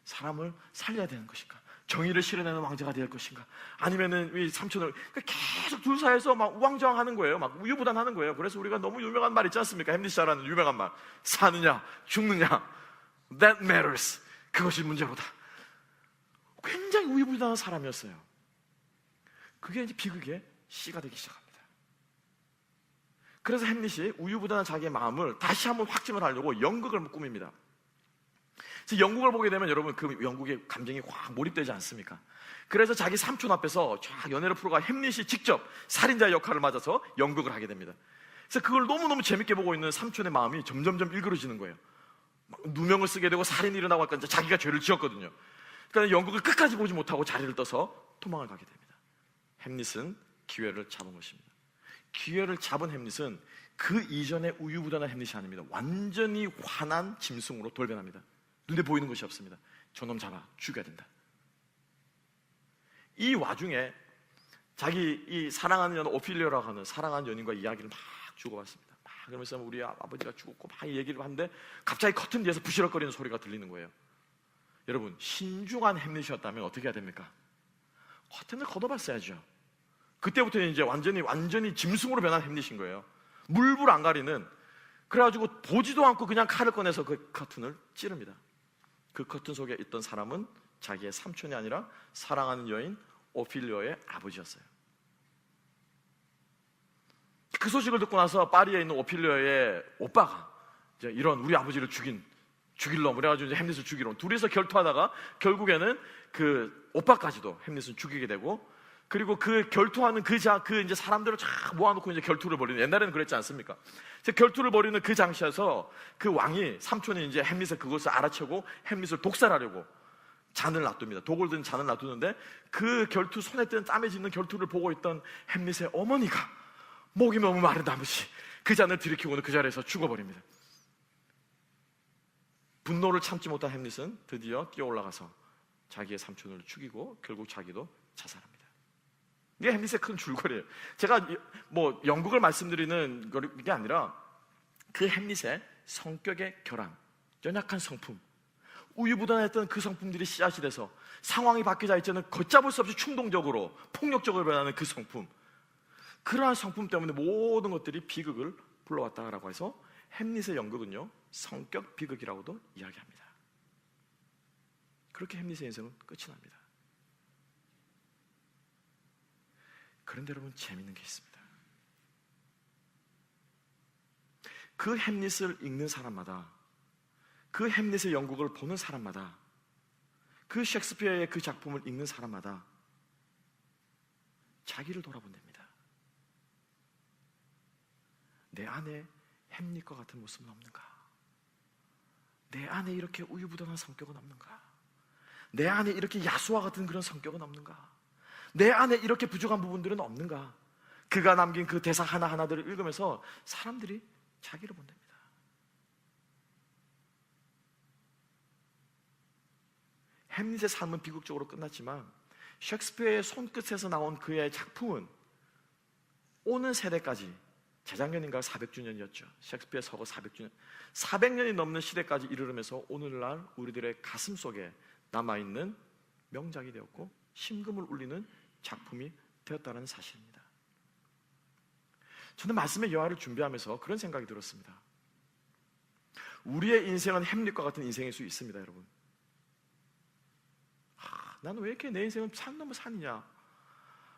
사람을 살려야 되는 것인가? 정의를 실현하는 왕자가 될 것인가? 아니면은 이 삼촌을 계속 둘 사이에서 막 우왕좌왕하는 거예요. 막 우유부단하는 거예요. 그래서 우리가 너무 유명한 말 있지 않습니까? 햄릿이 잘하는 유명한 말, 사느냐 죽느냐, that matters, 그것이 문제로다. 굉장히 우유부단한 사람이었어요. 그게 이제 비극의 씨가 되기 시작합니다. 그래서 햄릿이 우유부단한 자기의 마음을 다시 한번 확증을 하려고 연극을 꾸밉니다. 그래서 연극을 보게 되면 여러분, 그 연극의 감정이 확 몰입되지 않습니까? 그래서 자기 삼촌 앞에서 쫙 연애를 풀어가 햄릿이 직접 살인자의 역할을 맞아서 연극을 하게 됩니다. 그래서 그걸 너무너무 재밌게 보고 있는 삼촌의 마음이 점점점 일그러지는 거예요. 누명을 쓰게 되고 살인이 일어나고 하니까 자기가 죄를 지었거든요. 그러니까 연극을 끝까지 보지 못하고 자리를 떠서 도망을 가게 됩니다. 햄릿은 기회를 잡은 것입니다. 기회를 잡은 햄릿은 그 이전의 우유부단한 햄릿이 아닙니다. 완전히 환한 짐승으로 돌변합니다. 눈에 보이는 것이 없습니다. 저놈 잡아 죽여야 된다. 이 와중에 자기 이 사랑하는 연 오피리아라고 하는 사랑하는 연인과 이야기를 막 주고받습니다. 막 그러면서 우리 아버지가 죽었고 막 얘기를 하는데 갑자기 커튼 뒤에서 부시럭거리는 소리가 들리는 거예요. 여러분, 신중한 햄릿이었다면 어떻게 해야 됩니까? 커튼을 걷어봤어야죠. 그때부터 이제 완전히 짐승으로 변한 햄릿인 거예요. 물불 안 가리는. 그래가지고 보지도 않고 그냥 칼을 꺼내서 그 커튼을 찌릅니다. 그 커튼 속에 있던 사람은 자기의 삼촌이 아니라 사랑하는 여인 오피리아의 아버지였어요. 그 소식을 듣고 나서 파리에 있는 오피리아의 오빠가 이제 이런 우리 아버지를 죽일 놈, 그래가지고 이제 햄릿을 죽이러 둘이서 결투하다가 결국에는 그 오빠까지도 햄릿을 죽이게 되고, 그리고 그 결투하는 그 이제 사람들을 쫙 모아놓고 이제 결투를 벌이는, 옛날에는 그랬지 않습니까? 결투를 벌이는 그 장시에서 그 왕이, 삼촌이 이제 햄릿의 그것을 알아채고 햄릿을 독살하려고 잔을 놔둡니다. 독을 든 잔을 놔두는데 그 결투, 손에 뜬 땀에 짙는 결투를 보고 있던 햄릿의 어머니가 목이 너무 마른 나머지 그 잔을 들이키고는 그 자리에서 죽어버립니다. 분노를 참지 못한 햄릿은 드디어 뛰어 올라가서 자기의 삼촌을 죽이고 결국 자기도 자살합니다. 이게 햄릿의 큰 줄거리예요. 제가 뭐 연극을 말씀드리는 게 아니라 그 햄릿의 성격의 결함, 연약한 성품, 우유부단했던 그 성품들이 씨앗이 돼서 상황이 바뀌자 이제는 걷잡을 수 없이 충동적으로 폭력적으로 변하는 그 성품, 그러한 성품 때문에 모든 것들이 비극을 불러왔다라고 해서 햄릿의 연극은요, 성격 비극이라고도 이야기합니다. 그렇게 햄릿의 인생은 끝이 납니다. 그런데 여러분, 재밌는 게 있습니다. 그 햄릿을 읽는 사람마다, 그 햄릿의 연극을 보는 사람마다, 그 셰익스피어의 그 작품을 읽는 사람마다 자기를 돌아본답니다. 내 안에 햄릿과 같은 모습은 없는가? 내 안에 이렇게 우유부단한 성격은 없는가? 내 안에 이렇게 야수와 같은 그런 성격은 없는가? 내 안에 이렇게 부족한 부분들은 없는가? 그가 남긴 그 대사 하나하나들을 읽으면서 사람들이 자기를 본답니다. 햄릿의 삶은 비극적으로 끝났지만 셰익스피어의 손끝에서 나온 그의 작품은 오는 세대까지, 재작년인가 400주년이었죠. 셰익스피어 서거 400주년, 400년이 넘는 시대까지 이르르면서 오늘날 우리들의 가슴 속에 남아있는 명작이 되었고 심금을 울리는 작품이 되었다는 사실입니다. 저는 말씀의 여하를 준비하면서 그런 생각이 들었습니다. 우리의 인생은 햄릿과 같은 인생일 수 있습니다, 여러분. 나는 왜 이렇게 내 인생은 산 넘어 산이냐?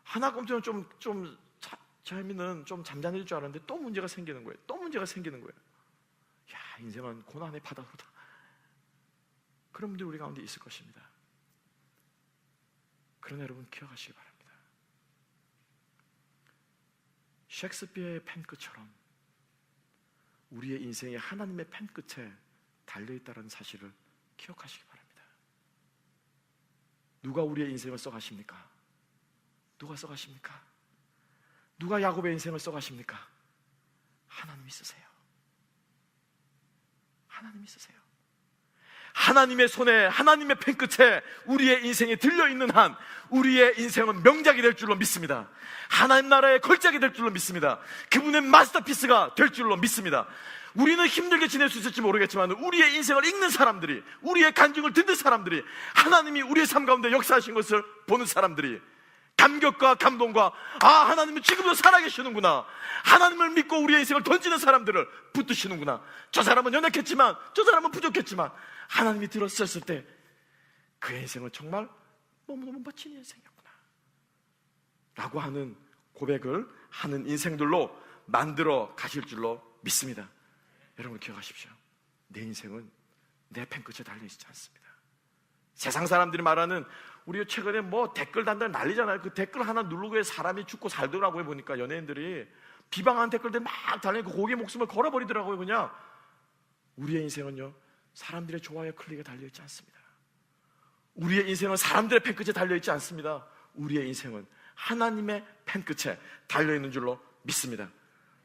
하나쯤은 저 햄릿은 좀 잠잠해질 줄 알았는데 또 문제가 생기는 거예요. 또 문제가 생기는 거예요. 야, 인생은 고난의 바다로다. 그런 분들이 우리 가운데 있을 것입니다. 그러나 여러분 기억하시기 바랍니다. 셰익스피어의 펜끝처럼 우리의 인생이 하나님의 펜끝에 달려있다는 사실을 기억하시기 바랍니다. 누가 우리의 인생을 써가십니까? 누가 써가십니까? 누가 야곱의 인생을 써가십니까? 하나님이 쓰세요. 하나님이 쓰세요. 하나님의 손에, 하나님의 펜끝에 우리의 인생이 들려있는 한 우리의 인생은 명작이 될 줄로 믿습니다. 하나님 나라의 걸작이 될 줄로 믿습니다. 그분의 마스터피스가 될 줄로 믿습니다. 우리는 힘들게 지낼 수 있을지 모르겠지만 우리의 인생을 읽는 사람들이, 우리의 간증을 듣는 사람들이, 하나님이 우리의 삶 가운데 역사하신 것을 보는 사람들이 감격과 감동과 하나님은 지금도 살아계시는구나, 하나님을 믿고 우리의 인생을 던지는 사람들을 붙드시는구나, 저 사람은 연약했지만 저 사람은 부족했지만 하나님이 들었었을 때 그의 인생은 정말 너무너무 멋진 인생이었구나 라고 하는 고백을 하는 인생들로 만들어 가실 줄로 믿습니다. 여러분 기억하십시오. 내 인생은 내 펜끝에 달려있지 않습니다. 세상 사람들이 말하는, 우리 최근에 뭐 댓글 단단 난리잖아요. 그 댓글 하나 누르고 사람이 죽고 살더라고요. 보니까 연예인들이 비방하는 댓글들 막 달리고 고기의 목숨을 걸어버리더라고요. 그냥 우리의 인생은요, 사람들의 좋아요 클릭에 달려있지 않습니다. 우리의 인생은 사람들의 펜끝에 달려있지 않습니다. 우리의 인생은 하나님의 펜끝에 달려있는 줄로 믿습니다.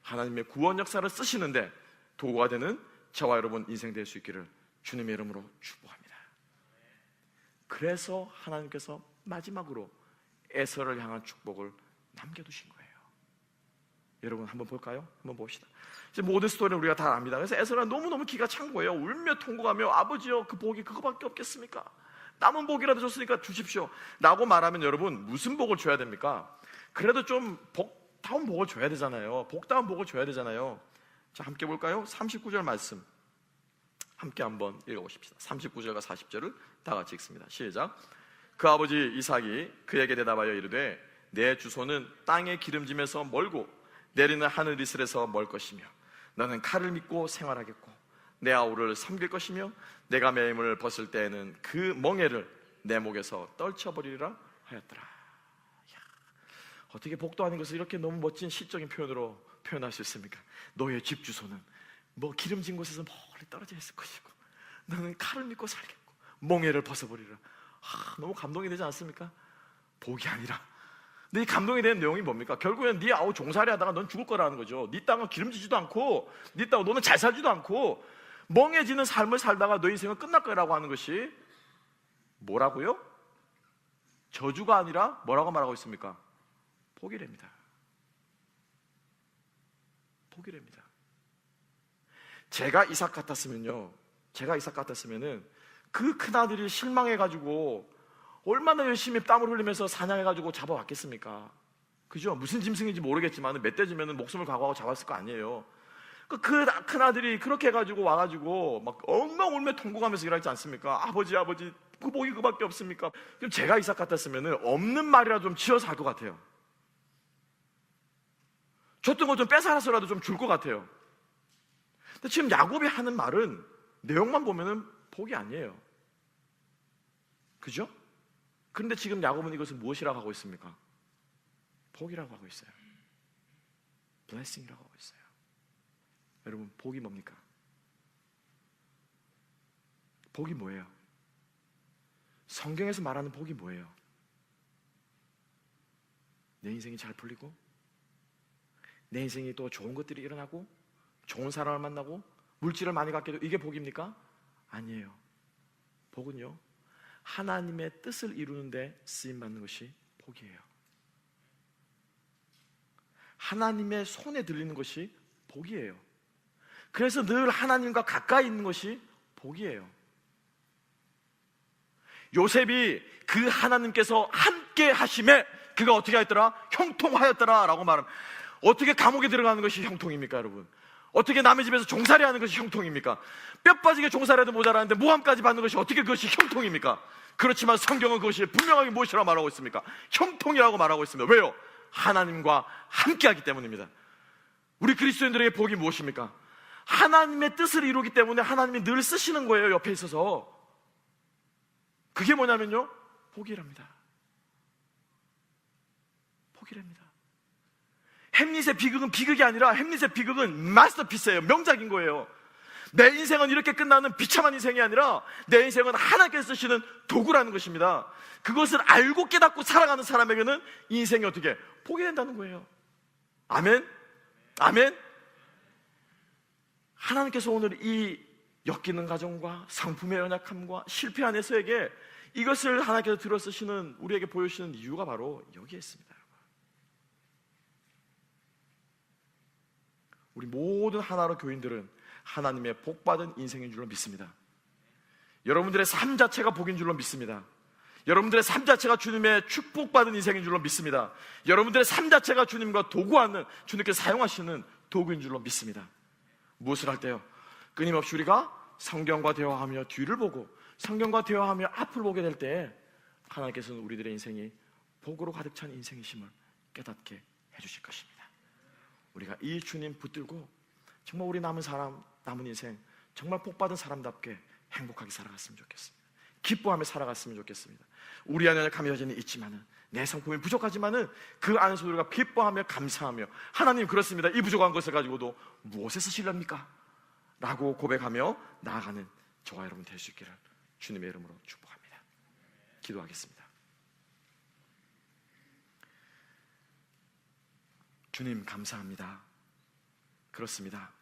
하나님의 구원 역사를 쓰시는데 도구가 되는 저와 여러분 인생 될 수 있기를 주님의 이름으로 축복합니다. 그래서 하나님께서 마지막으로 에서를 향한 축복을 남겨두신 거예요. 여러분 한번 볼까요? 한번 봅시다. 이제 모든 스토리는 우리가 다 압니다. 그래서 에서가 너무너무 기가 찬 거예요. 울며 통곡하며, 아버지여 그 복이 그거밖에 없겠습니까? 남은 복이라도 줬으니까 주십시오 라고 말하면 여러분 무슨 복을 줘야 됩니까? 그래도 좀 복다운 복을 줘야 되잖아요. 복다운 복을 줘야 되잖아요. 자, 함께 볼까요? 39절 말씀 함께 한번 읽어보십시다. 39절과 40절을 다 같이 읽습니다. 시작. 그 아버지 이삭이 그에게 대답하여 이르되 내 주소는 땅의 기름짐에서 멀고 내리는 하늘 이슬에서 멀 것이며 너는 칼을 믿고 생활하겠고 내 아우를 섬길 것이며 내가 매임을 벗을 때에는 그 멍에를 내 목에서 떨쳐버리리라 하였더라. 이야, 어떻게 복도 아닌 것을 이렇게 너무 멋진 시적인 표현으로 표현할 수 있습니까? 너의 집 주소는 뭐 기름진 곳에서 멀리 떨어져 있을 것이고 너는 칼을 믿고 살겠고 멍에를 벗어버리라. 너무 감동이 되지 않습니까? 복이 아니라. 근데 이 감동이 되는 내용이 뭡니까? 결국엔 네 아우 종살이 하다가 넌 죽을 거라는 거죠. 네 땅은 기름지지도 않고 네 땅은 너는 잘 살지도 않고 멍해지는 삶을 살다가 너 인생은 끝날 거라고 하는 것이 뭐라고요? 저주가 아니라 뭐라고 말하고 있습니까? 복이랍니다. 복이랍니다. 제가 이삭 같았으면은 그 큰아들이 실망해가지고 얼마나 열심히 땀을 흘리면서 사냥해가지고 잡아왔겠습니까? 그죠? 무슨 짐승인지 모르겠지만 멧돼지면 목숨을 각오하고 잡았을 거 아니에요. 그 큰아들이 그렇게 해가지고 와가지고 막 엉망 울며 통곡하면서 일하지 않습니까? 아버지 그 복이 그밖에 없습니까? 그럼 제가 이삭 같았으면 없는 말이라도 좀 지어서 할 것 같아요. 줬던 거 좀 뺏어라서라도 좀 줄 것 같아요. 근데 지금 야곱이 하는 말은 내용만 보면은 복이 아니에요. 그죠? 그런데 지금 야곱은 이것을 무엇이라고 하고 있습니까? 복이라고 하고 있어요. 블레싱이라고 하고 있어요. 여러분, 복이 뭡니까? 복이 뭐예요? 성경에서 말하는 복이 뭐예요? 내 인생이 잘 풀리고, 내 인생이 또 좋은 것들이 일어나고, 좋은 사람을 만나고, 물질을 많이 갖게 되고, 이게 복입니까? 아니에요. 복은요, 하나님의 뜻을 이루는데 쓰임받는 것이 복이에요. 하나님의 손에 들리는 것이 복이에요. 그래서 늘 하나님과 가까이 있는 것이 복이에요. 요셉이 그 하나님께서 함께 하심에 그가 어떻게 하였더라? 형통하였더라 라고 말합니다. 어떻게 감옥에 들어가는 것이 형통입니까, 여러분? 어떻게 남의 집에서 종살이 하는 것이 형통입니까? 뼈 빠지게 종살이도 모자라는데 모함까지 받는 것이 어떻게 그것이 형통입니까? 그렇지만 성경은 그것이 분명하게 무엇이라고 말하고 있습니까? 형통이라고 말하고 있습니다. 왜요? 하나님과 함께하기 때문입니다. 우리 그리스도인들에게 복이 무엇입니까? 하나님의 뜻을 이루기 때문에 하나님이 늘 쓰시는 거예요, 옆에 있어서. 그게 뭐냐면요, 복이랍니다. 복이랍니다. 햄릿의 비극은 비극이 아니라 햄릿의 비극은 마스터피스예요. 명작인 거예요. 내 인생은 이렇게 끝나는 비참한 인생이 아니라 내 인생은 하나님께서 쓰시는 도구라는 것입니다. 그것을 알고 깨닫고 살아가는 사람에게는 인생이 어떻게 복이 된다는 거예요. 아멘? 아멘? 하나님께서 오늘 이 엮이는 가정과 상품의 연약함과 실패 안에서에게 이것을 하나님께서 들어 쓰시는, 우리에게 보여주시는 이유가 바로 여기에 있습니다. 우리 모든 하나로 교인들은 하나님의 복받은 인생인 줄로 믿습니다. 여러분들의 삶 자체가 복인 줄로 믿습니다. 여러분들의 삶 자체가 주님의 축복받은 인생인 줄로 믿습니다. 여러분들의 삶 자체가 주님과 도구하는, 주님께서 사용하시는 도구인 줄로 믿습니다. 무엇을 할 때요? 끊임없이 우리가 성경과 대화하며 뒤를 보고 성경과 대화하며 앞을 보게 될 때 하나님께서는 우리들의 인생이 복으로 가득 찬 인생이심을 깨닫게 해주실 것입니다. 우리가 이 주님 붙들고 정말 우리 남은 인생 정말 복받은 사람답게 행복하게 살아갔으면 좋겠습니다. 기뻐하며 살아갔으면 좋겠습니다. 우리 안에 감이 여전히 있지만은, 내 성품이 부족하지만은 그 안에서 우리가 기뻐하며 감사하며, 하나님 그렇습니다, 이 부족한 것을 가지고도 무엇에 쓰시렵니까? 라고 고백하며 나아가는 저와 여러분 될 수 있기를 주님의 이름으로 축복합니다. 기도하겠습니다. 주님 감사합니다. 그렇습니다.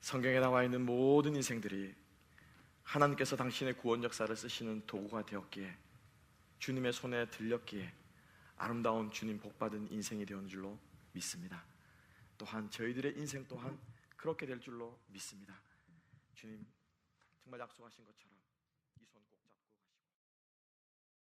성경에 나와 있는 모든 인생들이 하나님께서 당신의 구원 역사를 쓰시는 도구가 되었기에, 주님의 손에 들렸기에 아름다운 주님 복받은 인생이 되었는 줄로 믿습니다. 또한 저희들의 인생 또한 그렇게 될 줄로 믿습니다. 주님 정말 약속하신 것처럼